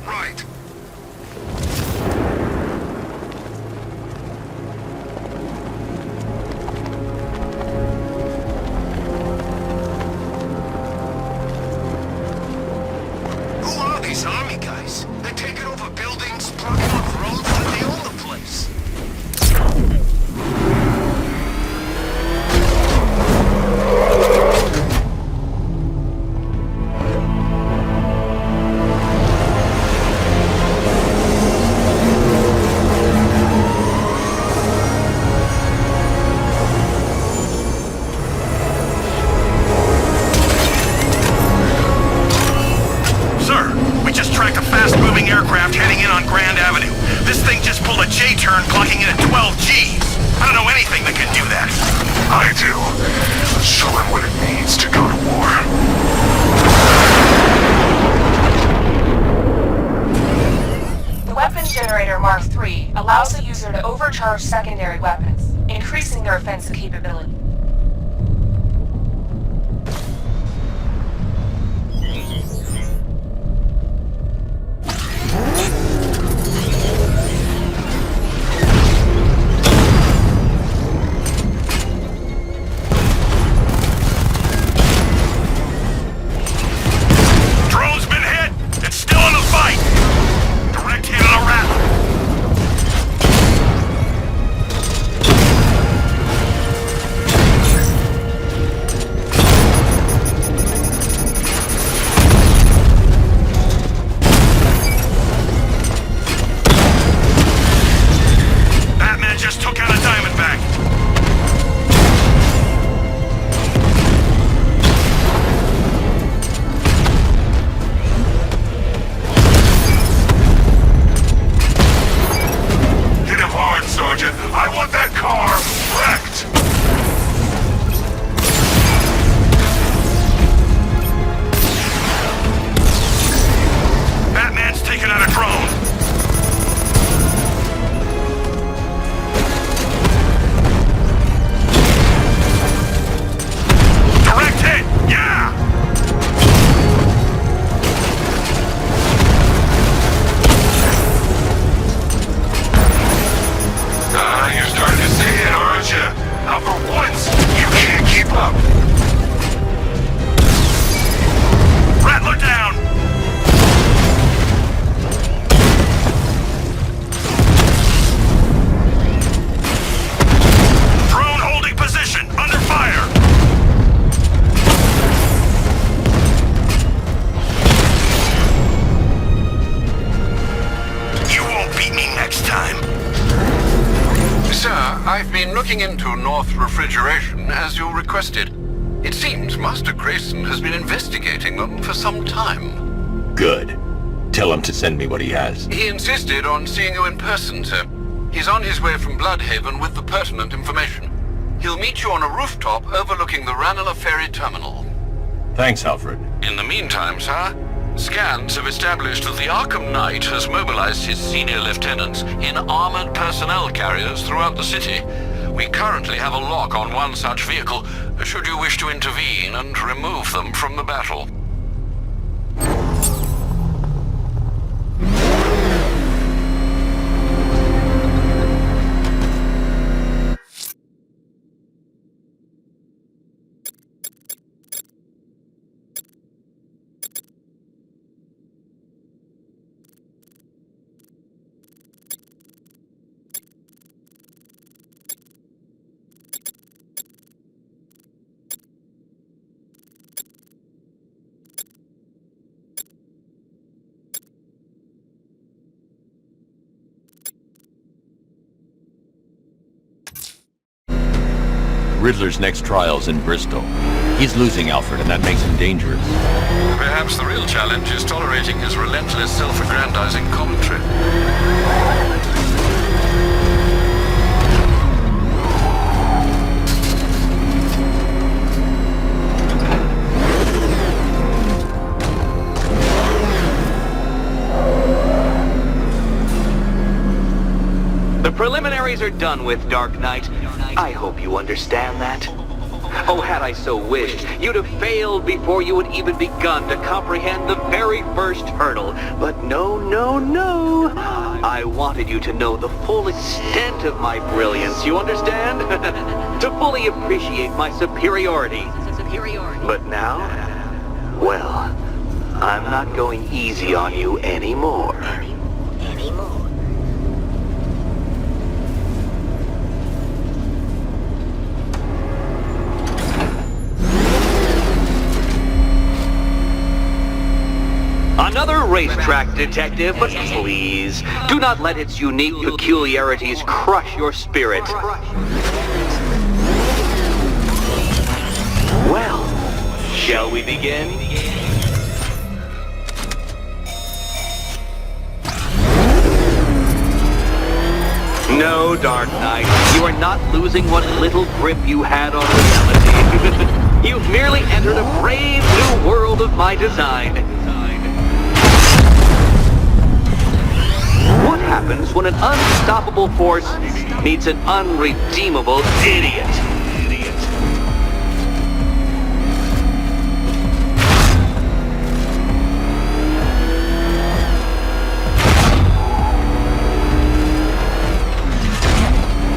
Right. Who are these army guys? They're taking over buildings, blocking off roads, and they own the place. Aircraft heading in on Grand Avenue. This thing just pulled a J-turn clocking in at 12 Gs. I don't know anything that can do that. I do. Let's show him what it means to go to war. The weapon generator Mark III allows the user to overcharge secondary weapons, increasing their offensive capability. I've been looking into North Refrigeration as you requested. It seems Master Grayson has been investigating them for some time. Good. Tell him to send me what he has. He insisted on seeing you in person, sir. He's on his way from Bloodhaven with the pertinent information. He'll meet you on a rooftop overlooking the Ranelagh Ferry Terminal. Thanks, Alfred. In the meantime, sir, scans have established that the Arkham Knight has mobilized his senior lieutenants in armored personnel carriers throughout the city. We currently have a lock on one such vehicle, should you wish to intervene and remove them from the battle. Riddler's next trial's in Bristol. He's losing Alfred, and that makes him dangerous. Perhaps the real challenge is tolerating his relentless self-aggrandizing commentary. The preliminaries are done with, Dark Knight. I hope you understand that. Oh, had I so wished, you'd have failed before you had even begun to comprehend the very first hurdle. But no, no, no. I wanted you to know the full extent of my brilliance, you understand? To fully appreciate my superiority. But now, well, I'm not going easy on you anymore. Another racetrack, detective, but please, do not let its unique peculiarities crush your spirit. Well, shall we begin? No, Dark Knight, you are not losing what little grip you had on reality. You've merely entered a brave new world of my design. What happens when an unstoppable force meets an unredeemable idiot?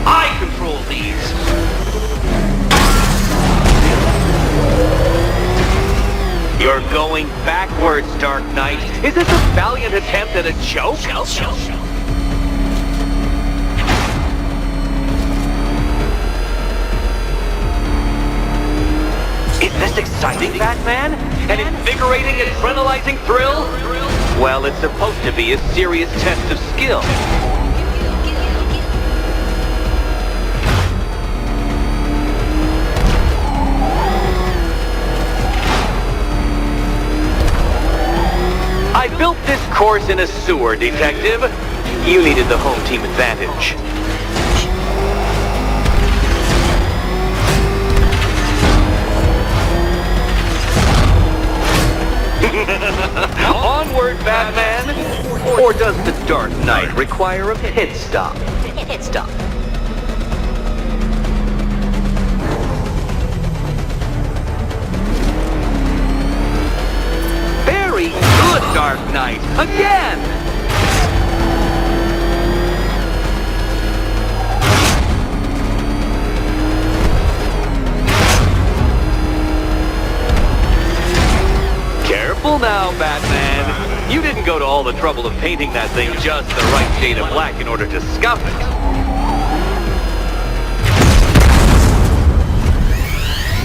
I control these. You're going backwards, Dark Knight. Is this a valiant attempt at a joke? Is this exciting, Batman? An invigorating, adrenalizing thrill? Well, it's supposed to be a serious test of skill. I built this course in a sewer, Detective. You needed the home team advantage. Onward, Batman! Or does the Dark Knight require a pit stop? Pit stop. Very good, Dark Knight! Again! Careful now, Batman. You didn't go to all the trouble of painting that thing just the right shade of black in order to scuff it.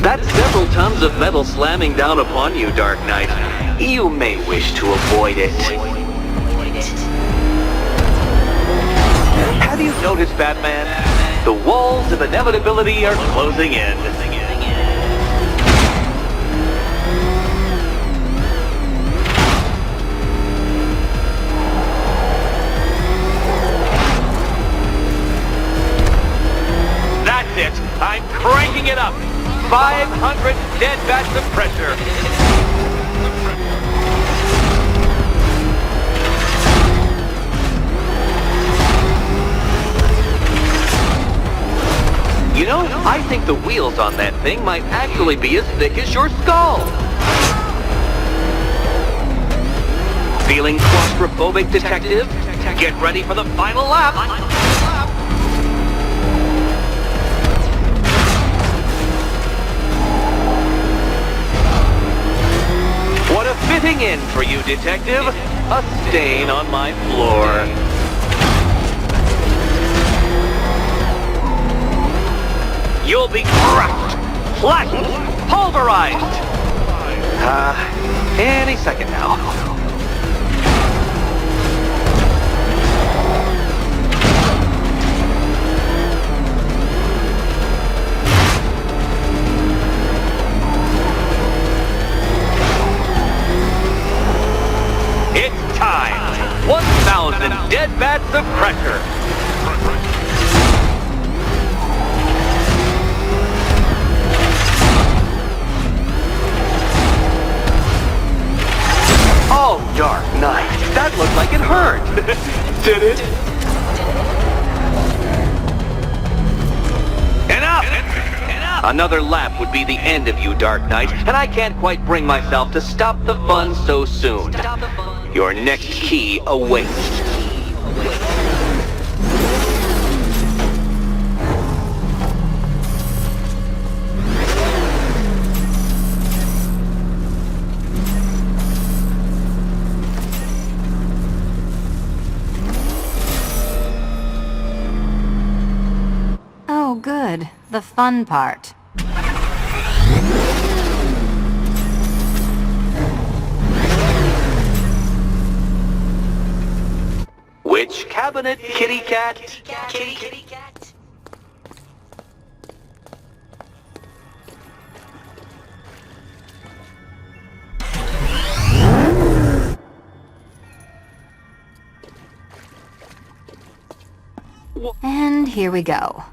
That's several tons of metal slamming down upon you, Dark Knight. You may wish to avoid it. Have you noticed, Batman? The walls of inevitability are closing in. That's it. I'm cranking it up. 500 dead bats of pressure. You know, I think the wheels on that thing might actually be as thick as your skull. Feeling claustrophobic, Detective? Get ready for the final lap. What a fitting in for you, Detective. A stain on my floor. You'll be crushed, flattened, pulverized. Any second now. It's time. 1,000 dead bats of pressure. Oh, Dark Knight, that looked like it hurt. Did it? Enough! Enough! Another lap would be the end of you, Dark Knight, and I can't quite bring myself to stop the fun so soon. Your next key awaits. Oh, good. The fun part. Which cabinet, kitty cat? Kitty cat. And here we go.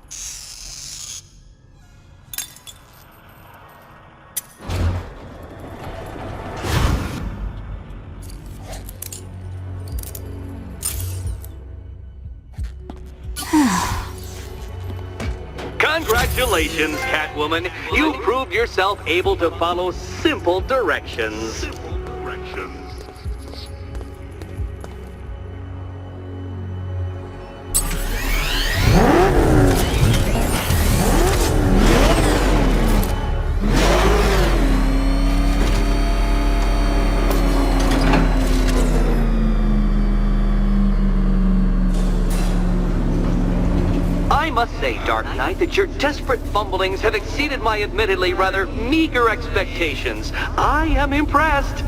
Congratulations, Catwoman. You proved yourself able to follow simple directions. I must say, Dark Knight, that your desperate fumblings have exceeded my admittedly rather meager expectations. I am impressed.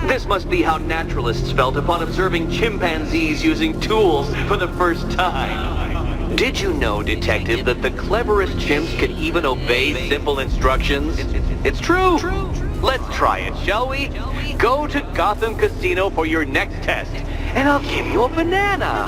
This must be how naturalists felt upon observing chimpanzees using tools for the first time. Did you know, Detective, that the cleverest chimps can even obey simple instructions? It's true. Let's try it, shall we? Go to Gotham Casino for your next test, and I'll give you a banana.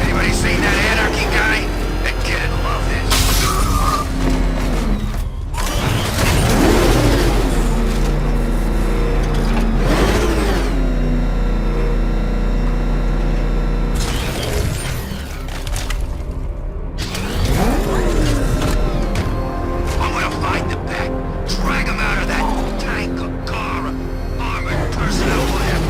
Anybody seen that anarchy guy? That kid love I'm gonna find them back. Drag them out of that tank or car or armored personnel, whatever.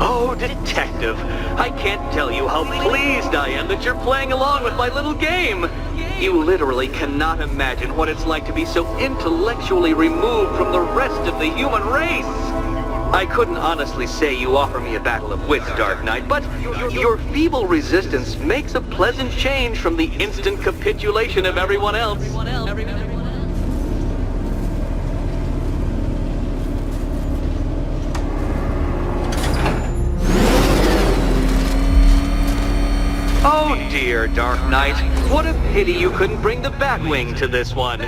Oh, Detective, I can't tell you how pleased I am that you're playing along with my little game. You literally cannot imagine what it's like to be so intellectually removed from the rest of the human race. I couldn't honestly say you offer me a battle of wits, Dark Knight, but your feeble resistance makes a pleasant change from the instant capitulation of everyone else. Oh dear, Dark Knight. What a pity you couldn't bring the Batwing to this one.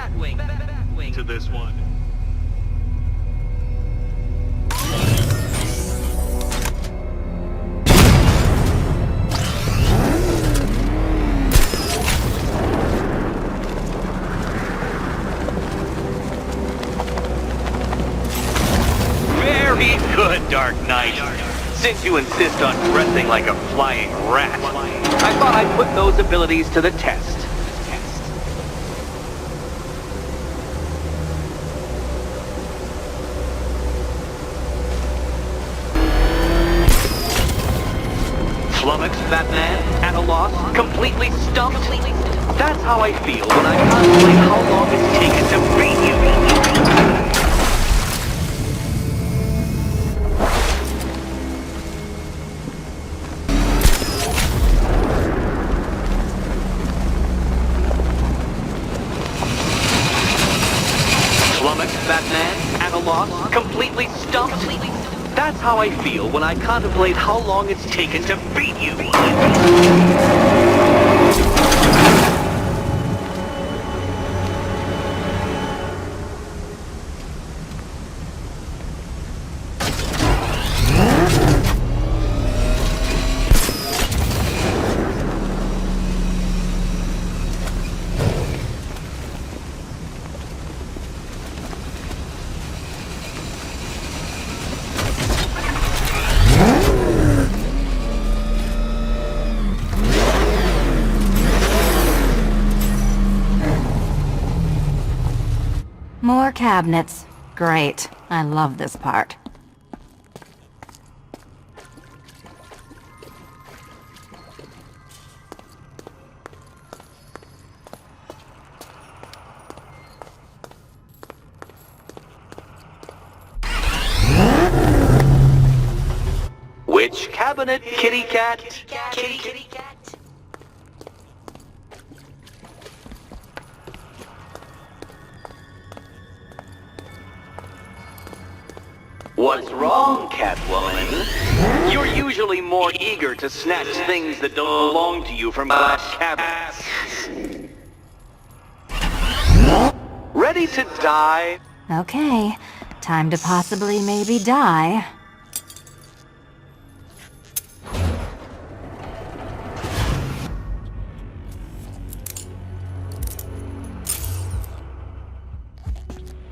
Very good, Dark Knight. Since you insist on dressing like a flying rat, I thought I'd put those abilities to the test. Flummoxed, Batman, at a loss, completely stumped. That's how I feel when I contemplate how long it's taken to beat you. Flummoxed, Batman, at a loss, completely stumped. That's how I feel when I contemplate how long it's taken to beat you. cabinets. Great. I love this part. Which cabinet, kitty cat? Kitty cat. What's wrong, Catwoman? You're usually more eager to snatch things that don't belong to you from glass cabinets. Ready to die? Okay. Time to possibly maybe die.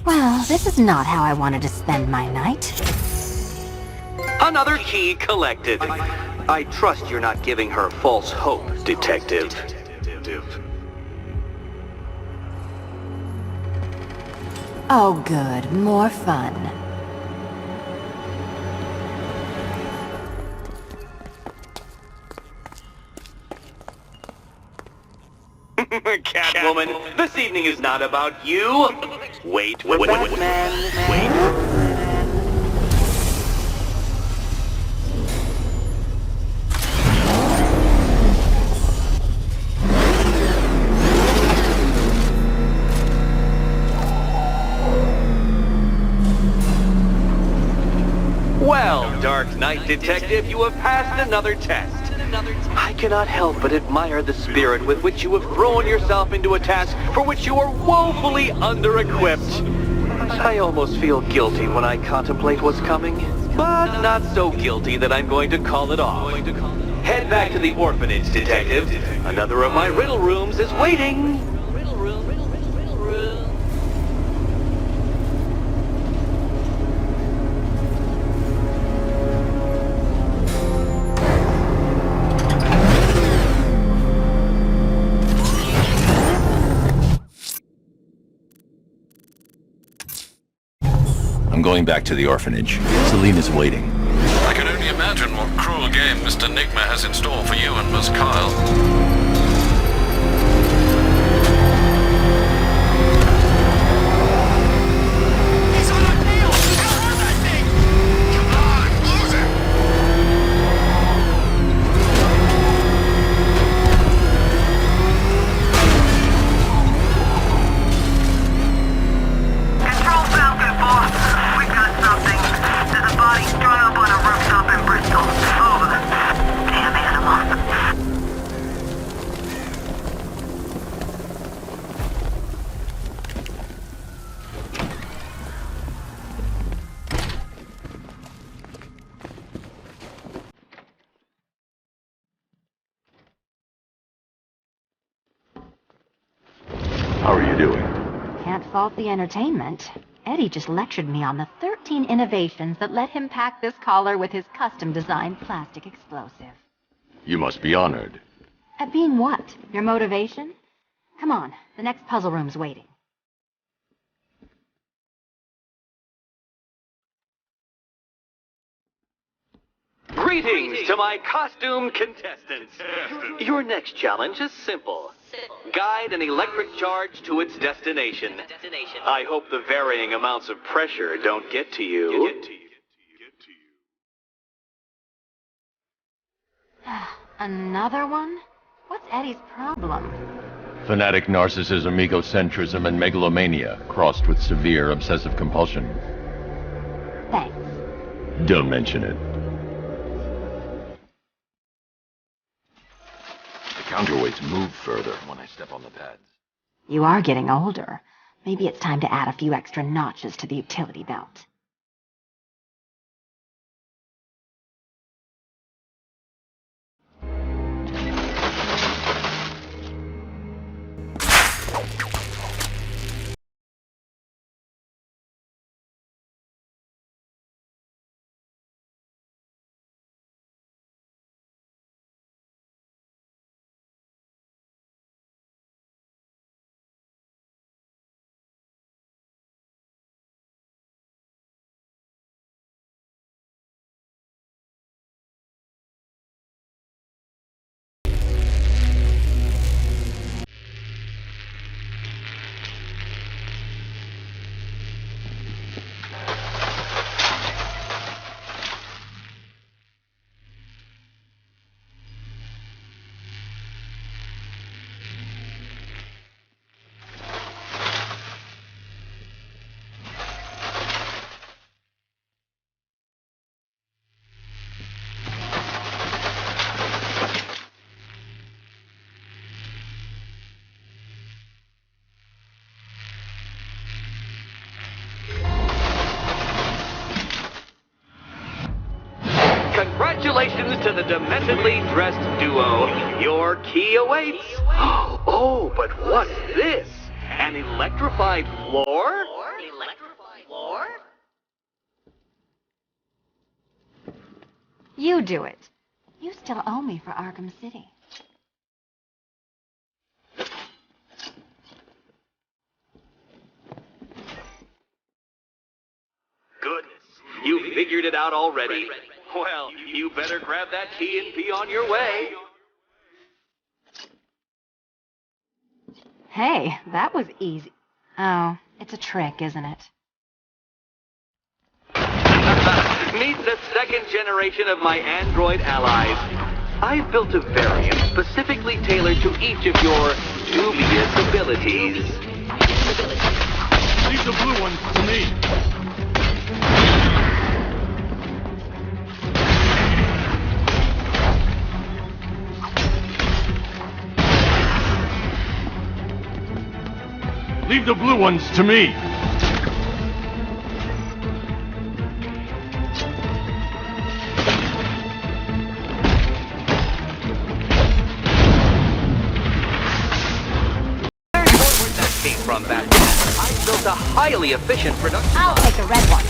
Well, this is not how I wanted to spend my night. Another key collected. I trust you're not giving her false hope, Detective. Oh good, more fun. Catwoman, this evening is not about you. Wait, Batman. Wait. Well, Dark Knight Detective, you have passed another test. I cannot help but admire the spirit with which you have thrown yourself into a task for which you are woefully under-equipped. I almost feel guilty when I contemplate what's coming, but not so guilty that I'm going to call it off. Head back to the orphanage, Detective. Another of my riddle rooms is waiting. I'm going back to the orphanage. Celine is waiting. I can only imagine what cruel game Mr. Nigma has in store for you and Miss Kyle. He's on our tail! Hell, that thing! Come on, lose him! Control Falcon 4. We got something. There's a body strung up on a rooftop in Bristol. Over. Damn animal. How are you doing? Can't fault the entertainment. Eddie just lectured me on the 13 innovations that let him pack this collar with his custom-designed plastic explosive. You must be honored. At being what? Your motivation? Come on, the next puzzle room's waiting. Greetings to my costumed contestants. Your next challenge is simple. Guide an electric charge to its destination. I hope the varying amounts of pressure don't get to you. Another one? What's Eddie's problem? Fanatic narcissism, egocentrism, and megalomania, crossed with severe obsessive compulsion. Thanks. Don't mention it. The counterweights move further when I step on the pads. You are getting older. Maybe it's time to add a few extra notches to the utility belt. Congratulations to the dementedly dressed duo. Your key awaits. Oh, but what's this? An electrified floor? Electrified floor? You do it. You still owe me for Arkham City. Goodness, you figured it out already. Well, you better grab that key and be on your way. Hey, that was easy. Oh, it's a trick, isn't it? Meet the second generation of my android allies. I've built a variant specifically tailored to each of your dubious abilities. Leave the blue ones to me. Leave the blue ones to me. Came from back then. I built a highly efficient production. I'll take the red one.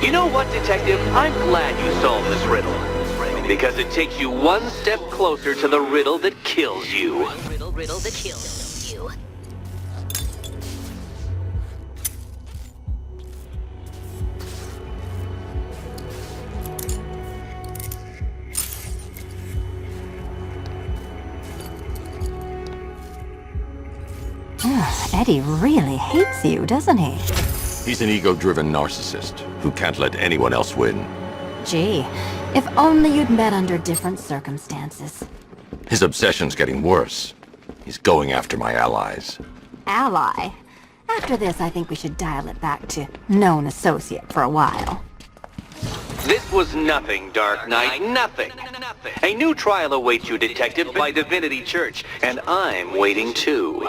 You know what, Detective? I'm glad you solved this riddle. Because it takes you one step closer to the riddle that kills you. Riddle that kills you. Eddie really hates you, doesn't he? He's an ego-driven narcissist who can't let anyone else win. Gee, if only you'd met under different circumstances. His obsession's getting worse. He's going after my allies. Ally? After this, I think we should dial it back to known associate for a while. This was nothing, Dark Knight, nothing. A new trial awaits you, Detective, by Divinity Church, and I'm waiting too.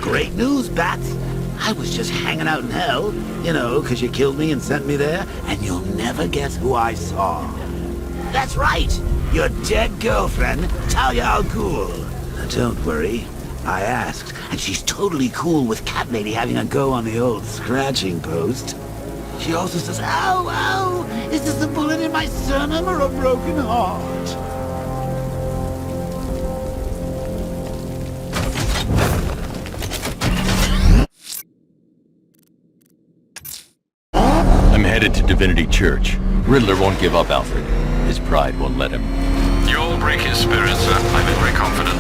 Great news, Bats. I was just hanging out in hell, you know, 'cause you killed me and sent me there, and you'll never guess who I saw. That's right, your dead girlfriend, Talia al Ghul. Now, don't worry, I asked, and she's totally cool with Cat Lady having a go on the old scratching post. She also says, ow, ow, is this a bullet in my sternum or a broken heart? I'm headed to Divinity Church. Riddler won't give up, Alfred. His pride won't let him. You'll break his spirit, sir. I'm very confident.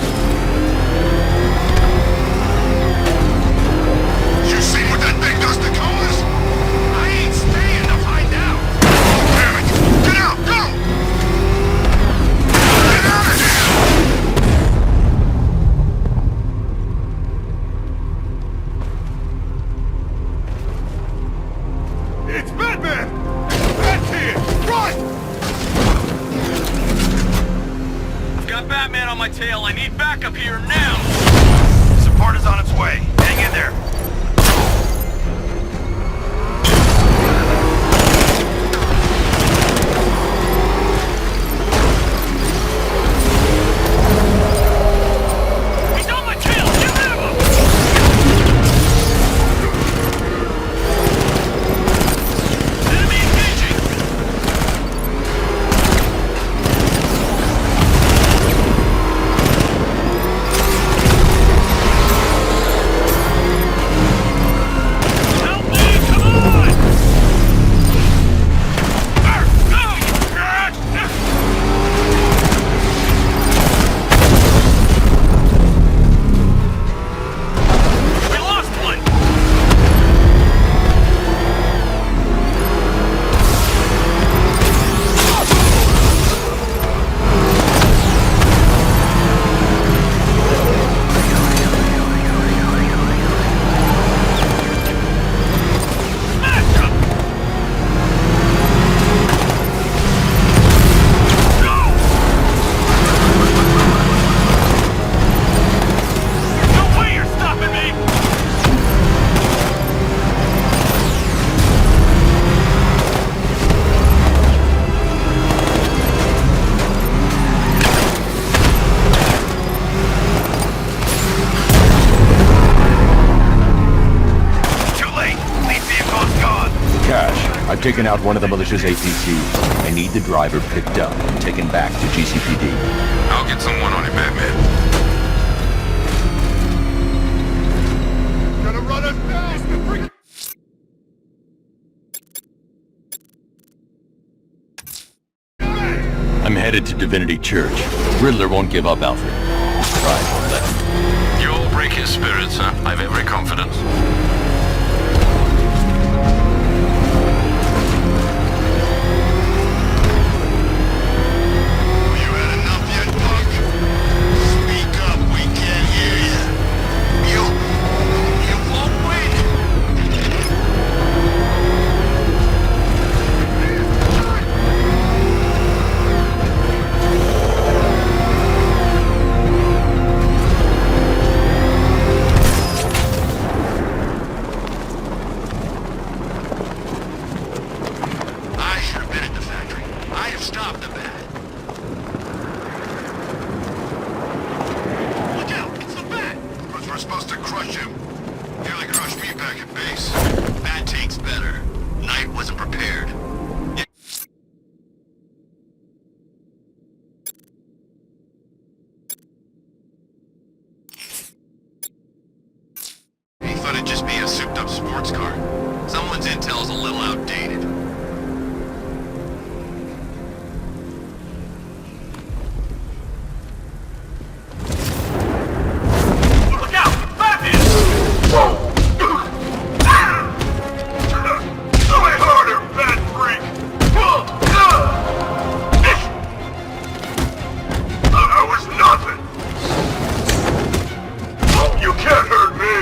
You see what that thing does to cars? I ain't staying to find out. Damn it! Get out! Go! Get out of here! It's Batman! Bat's here! Run! I've got Batman on my tail. I need backup here now. Support is on its way. Hang in there. He's on my tail. Get rid of him. Enemy engaging. I've taken out one of the militia's APCs. I need the driver picked up and taken back to GCPD. I'll get someone on it, Batman. Gonna run us down! I'm headed to Divinity Church. Riddler won't give up, Alfred. Right, let him. You'll break his spirits, sir. I've every confidence. You had enough yet, punk? Speak up, we can't hear you. You won't win! I should have been at the factory. I'd have stopped the bat. Look out! It's the bat! But we're supposed to crush him. Nearly crushed me back at base. Bat takes better. Knight wasn't prepared. He thought it'd just be a souped-up sports car. Someone's intel's a little outdated. Look out! Batman! Try harder, bat freak! That was nothing! You can't hurt me!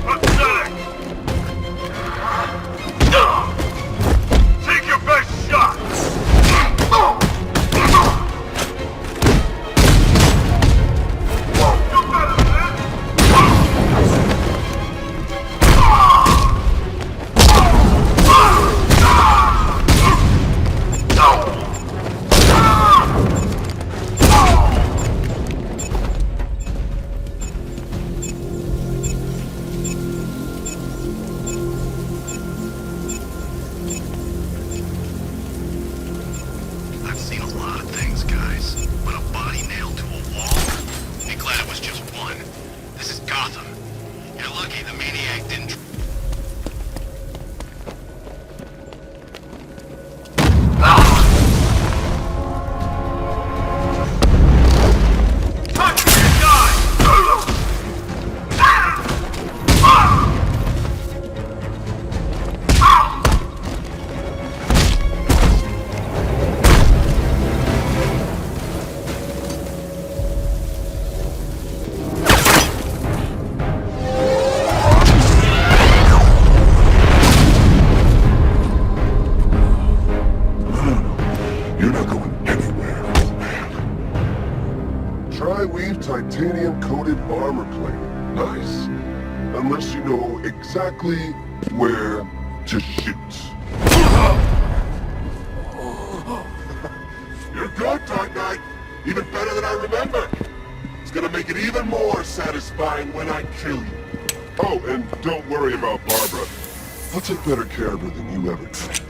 Pathetic! Take your best shot! You're better than I've seen a lot of things, guys, but a body nailed to a wall? Be glad it was just one. This is Gotham. You're lucky the maniac didn't... Touch me and die! You're not going anywhere, man. Tri-weave titanium-coated armor plate. Nice. Unless you know exactly where to shoot. You're good, Dark Knight. Even better than I remember. It's gonna make it even more satisfying when I kill you. Oh, and don't worry about Barbara. I'll take better care of her than you ever did.